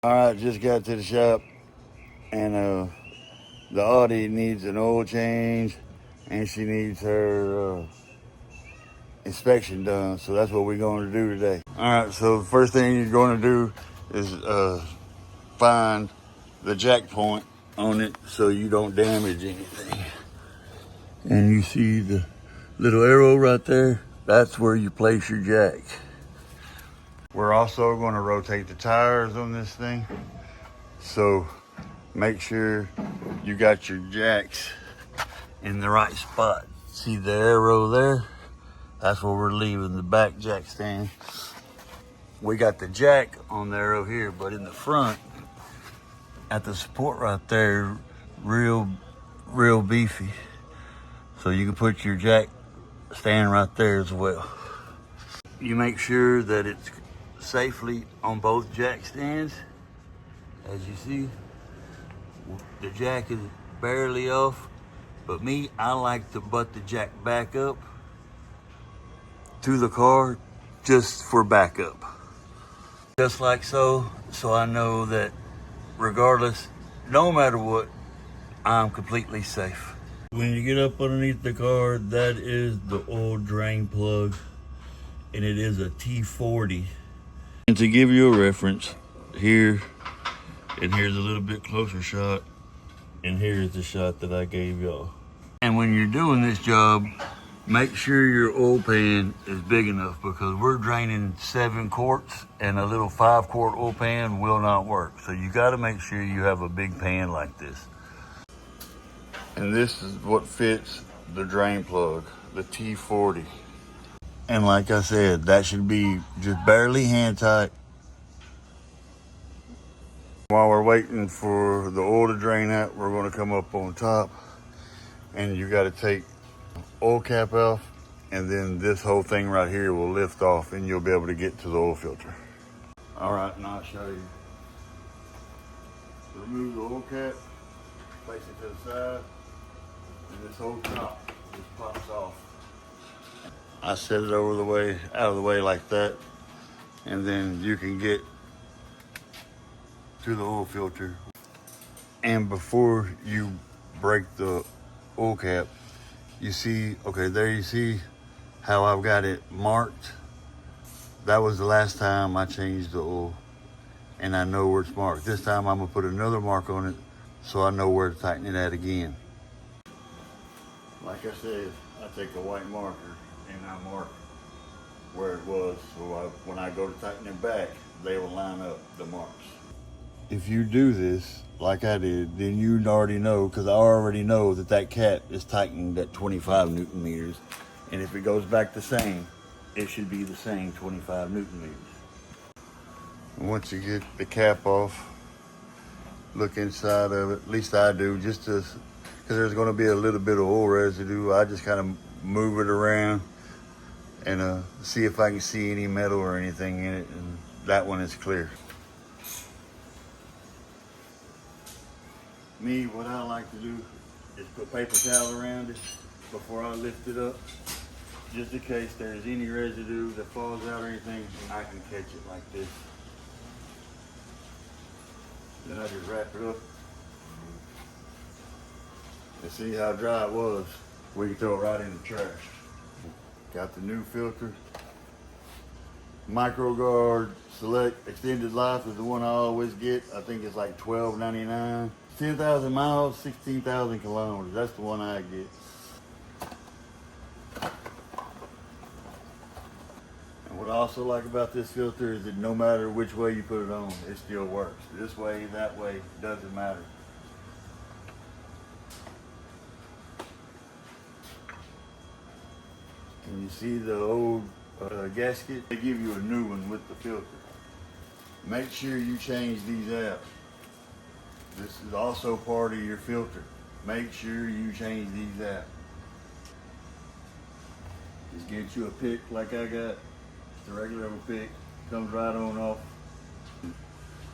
All right, just got to the shop, and the Audi needs an oil change, and she needs her inspection done. So that's what we're going to do today. All right, so the first thing you're going to do is find the jack point on it so you don't damage anything. And you see the little arrow right there? That's where you place your jack. We're also going to rotate the tires on this thing. So make sure you got your jacks in the right spot. See the arrow there? That's where we're leaving the back jack stand. We got the jack on the arrow here, but in the front, at the support right there, real beefy. So you can put your jack stand right there as well. You make sure that it's safely on both jack stands. As you see, the jack is barely off, but I like to butt the jack back up to the car just for backup. Just like so I know that regardless, no matter what, I'm completely safe. When you get up underneath the car, that is the oil drain plug, and it is a T40. And to give you a reference, here, and here's a little bit closer shot, and here's the shot that I gave y'all. And when you're doing this job, make sure your oil pan is big enough, because we're draining 7 quarts and a little 5-quart oil pan will not work. So you got to make sure you have a big pan like this. And this is what fits the drain plug, the T40. And like I said, that should be just barely hand tight. While we're waiting for the oil to drain out, we're going to come up on top, and you got to take oil cap off, and then this whole thing right here will lift off, and you'll be able to get to the oil filter. All right, now I'll show you. Remove the oil cap, place it to the side, and this whole top just pops off. I set it out of the way like that, and then you can get to the oil filter. And before you break the oil cap, you see, okay, there you see how I've got it marked. That was the last time I changed the oil, and I know where it's marked. This time I'm gonna put another mark on it so I know where to tighten it at again. Like I said, I take a white marker and I mark where it was, so when I go to tighten it back, they will line up the marks. If you do this like I did, then you already know, because I already know that cap is tightened at 25 Newton meters. And if it goes back the same, it should be the same 25 Newton meters. Once you get the cap off, look inside of it, at least I do, just to, because there's going to be a little bit of oil residue. I just kind of move it around and see if I can see any metal or anything in it, and that one is clear. Me, what I like to do is put paper towel around it before I lift it up, just in case there's any residue that falls out or anything, I can catch it like this. Then I just wrap it up. And see how dry it was. We can throw it right in the trash. Got the new filter. MicroGuard Select Extended Life is the one I always get. I think it's like $12.99. 10,000 miles, 16,000 kilometers. That's the one I get. And what I also like about this filter is that no matter which way you put it on, it still works. This way, that way, doesn't matter. And you see the old gasket? They give you a new one with the filter. Make sure you change these out. This is also part of your filter. Make sure you change these out. Just get you a pick like I got. It's a regular old pick. Comes right on off.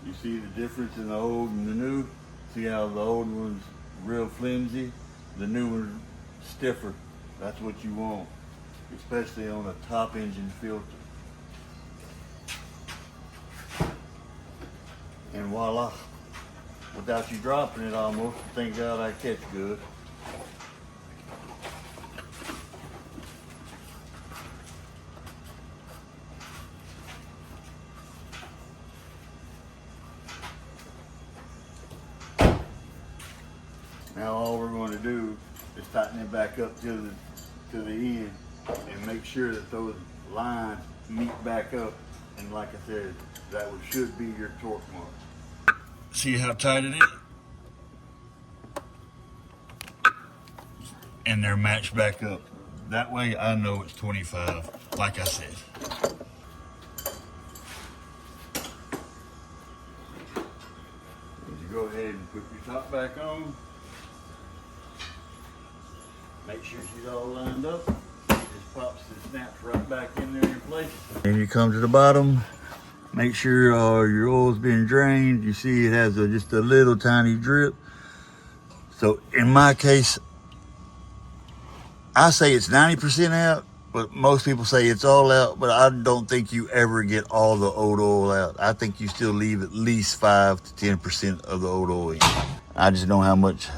You see the difference in the old and the new? See how the old one's real flimsy? The new one's stiffer. That's what you want, especially on a top engine filter. And and voila. Without you dropping it almost. Thank God I catch good. Now all we're going to do is tighten it back up to the end and make sure that those lines meet back up. And like I said, that should be your torque mark. See how tight it is? And they're matched back up. That way I know it's 25, like I said. You go ahead and put your top back on. Make sure she's all lined up. Just pops and snaps right back in there in place. And you come to the bottom. Make sure your oil's been drained. You see it has just a little tiny drip. So in my case, I say it's 90% out, but most people say it's all out, but I don't think you ever get all the old oil out. I think you still leave at least 5 to 10% of the old oil in. I just know how much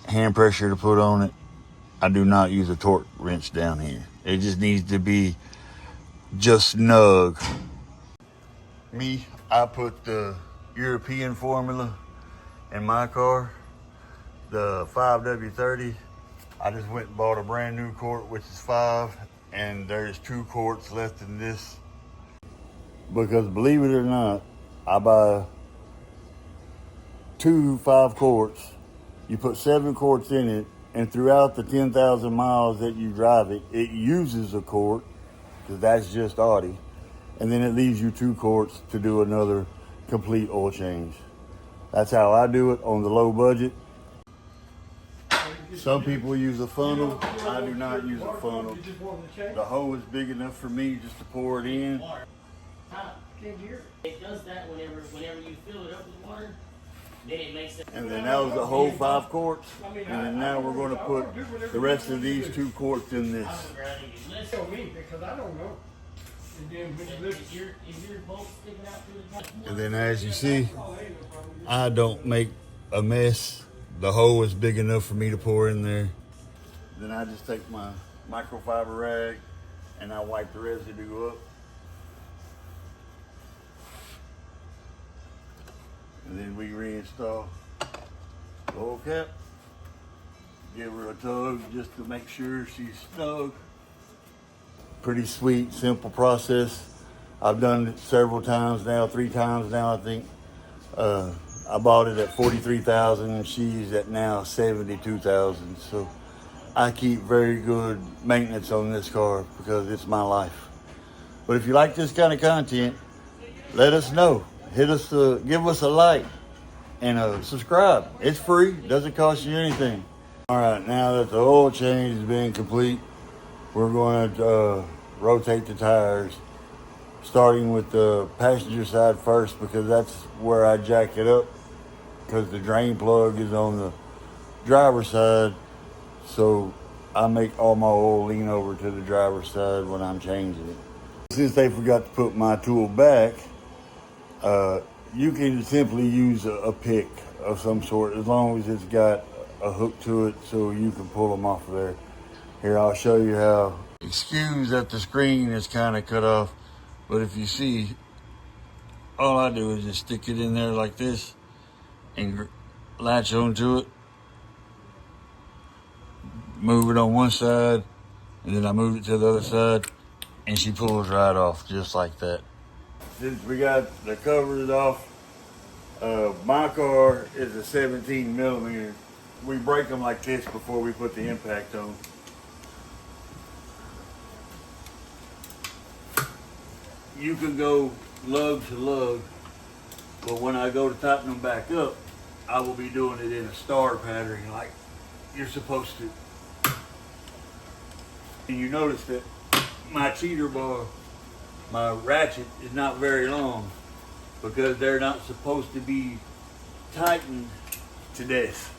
hand pressure to put on it. I do not use a torque wrench down here. It just needs to be just snug. Me, I put the European formula in my car, the 5W30. I just went and bought a brand new quart, which is 5, and there's 2 quarts left in this. Because believe it or not, I buy 2 5 quarts. You put 7 quarts in it, and throughout the 10,000 miles that you drive it, it uses a quart, because that's just Audi. And then it leaves you 2 quarts to do another complete oil change. That's how I do it on the low budget. Some people use a funnel. I do not use a funnel. The hole is big enough for me just to pour it in. It does that whenever you fill it up with water. Then it makes it. And then that was the whole 5 quarts. And then now we're going to put the rest of these 2 quarts in this. Tell me, because I don't know. Is your bolt sticking out through the top? And then as you see, I don't make a mess. The hole is big enough for me to pour in there. Then I just take my microfiber rag and I wipe the residue up. And then we reinstall the oil cap. Give her a tug just to make sure she's snug. Pretty sweet, simple process. I've done it several times now, 3 times now, I think. I bought it at 43,000 and she's at now 72,000. So I keep very good maintenance on this car because it's my life. But if you like this kind of content, let us know. Hit us, give us a like and subscribe. It's free, doesn't cost you anything. All right, now that the oil change has been complete, we're going to rotate the tires, starting with the passenger side first because that's where I jack it up, because the drain plug is on the driver's side. So I make all my oil lean over to the driver's side when I'm changing it. Since they forgot to put my tool back, you can simply use a pick of some sort as long as it's got a hook to it so you can pull them off of there. Here, I'll show you how. Excuse that the screen is kind of cut off, but if you see, all I do is just stick it in there like this and latch onto it, move it on one side, and then I move it to the other side, and she pulls right off just like that. Since we got the covers off, my car is a 17 millimeter. We break them like this before we put the impact on. You can go lug to lug, but when I go to tighten them back up, I will be doing it in a star pattern like you're supposed to. And you notice that my cheater bar, my ratchet is not very long because they're not supposed to be tightened to this.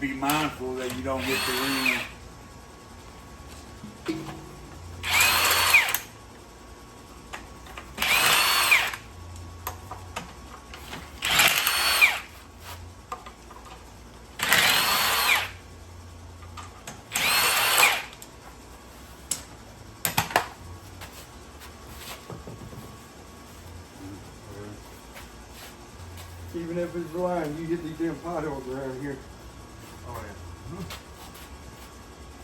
just be mindful that you don't get the ring. Even if it's blind, you hit these damn potholes around here. Oh yeah.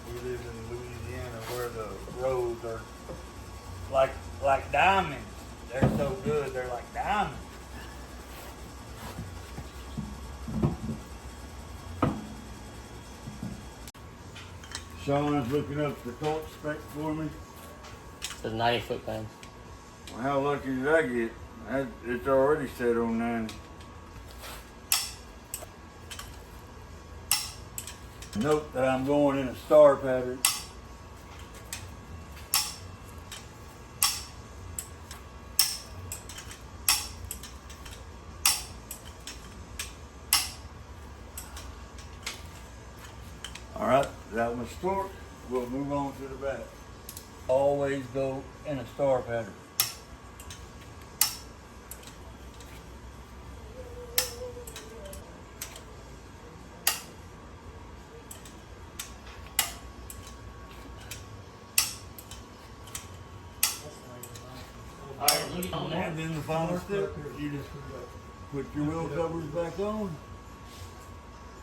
We live in Louisiana where the roads are like diamonds. They're so good, they're like diamonds. Sean is looking up the torque spec for me. It's 90 foot-pounds. Well, how lucky did I get? It's already set on 90. Note that I'm going in a star pattern. All right, that one's torque. We'll move on to the back. Always go in a star pattern. All right, look on there. And then the final step, you just put your wheel covers back on.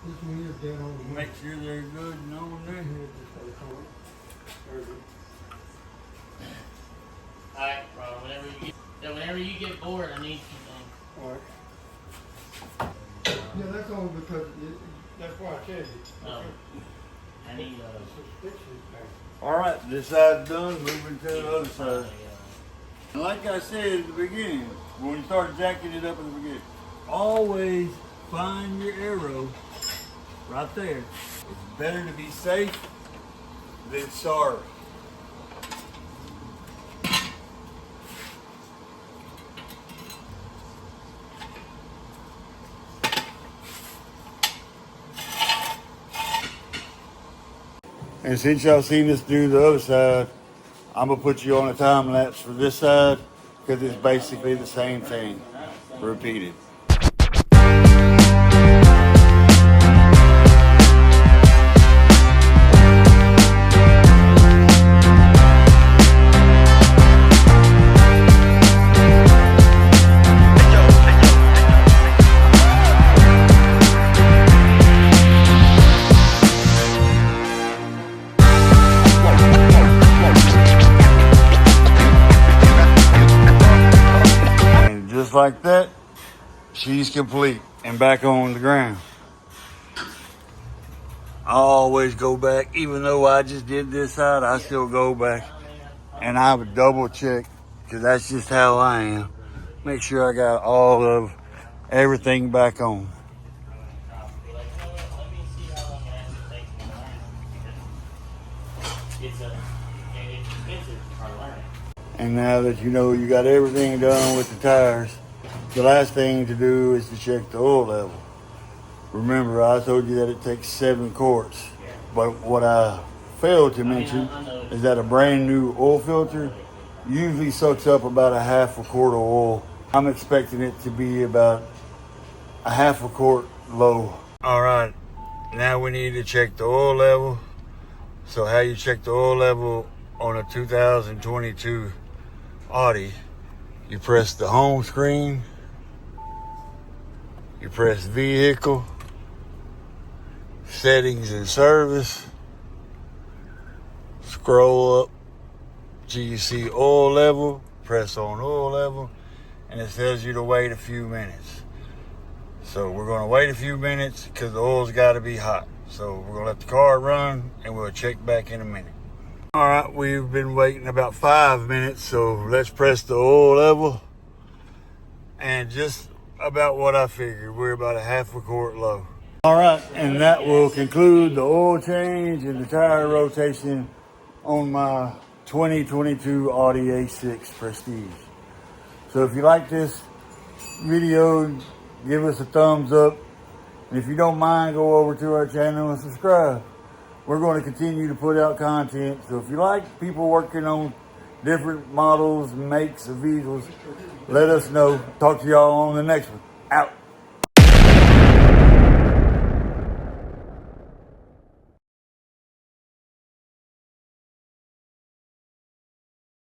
This one is dead on the Make sure they're good and on there. All right, bro. Whenever you get bored, I need something. Alright. Yeah, that's only because that's why I said it. I need All right, this side's done. Moving to the other side. And like I said at the beginning, when you start jacking it up at the beginning, always find your arrow right there. It's better to be safe than sorry. And since y'all seen us do the other side, I'm gonna put you on a time lapse for this side because it's basically the same thing repeated. Just like that, she's complete and back on the ground. I always go back, even though I just did this side, I still go back and I would double check because that's just how I am. Make sure I got all of everything back on. Let me see how long it actually takes me to learn. It's expensive for learning. And now that you know you got everything done with the tires, the last thing to do is to check the oil level. Remember, I told you that it takes 7 quarts. But what I failed to mention is that a brand new oil filter usually sucks up about a half a quart of oil. I'm expecting it to be about a half a quart low. All right, now we need to check the oil level. So how you check the oil level on a 2022 Audi, you press the home screen, you press vehicle, settings and service, scroll up till you see oil level, press on oil level, and it tells you to wait a few minutes. So we're gonna wait a few minutes because the oil's gotta be hot. So we're gonna let the car run and we'll check back in a minute. All right, we've been waiting about 5 minutes, so let's press the oil level. And just about what I figured, we're about a half a quart low. All right, and that will conclude the oil change and the tire rotation on my 2022 Audi A6 Prestige. So if you like this video, give us a thumbs up And if you don't mind, go over to our channel and subscribe. We're going to continue to put out content. So if you like people working on different models and makes of vehicles, let us know. Talk to y'all on the next one. Out.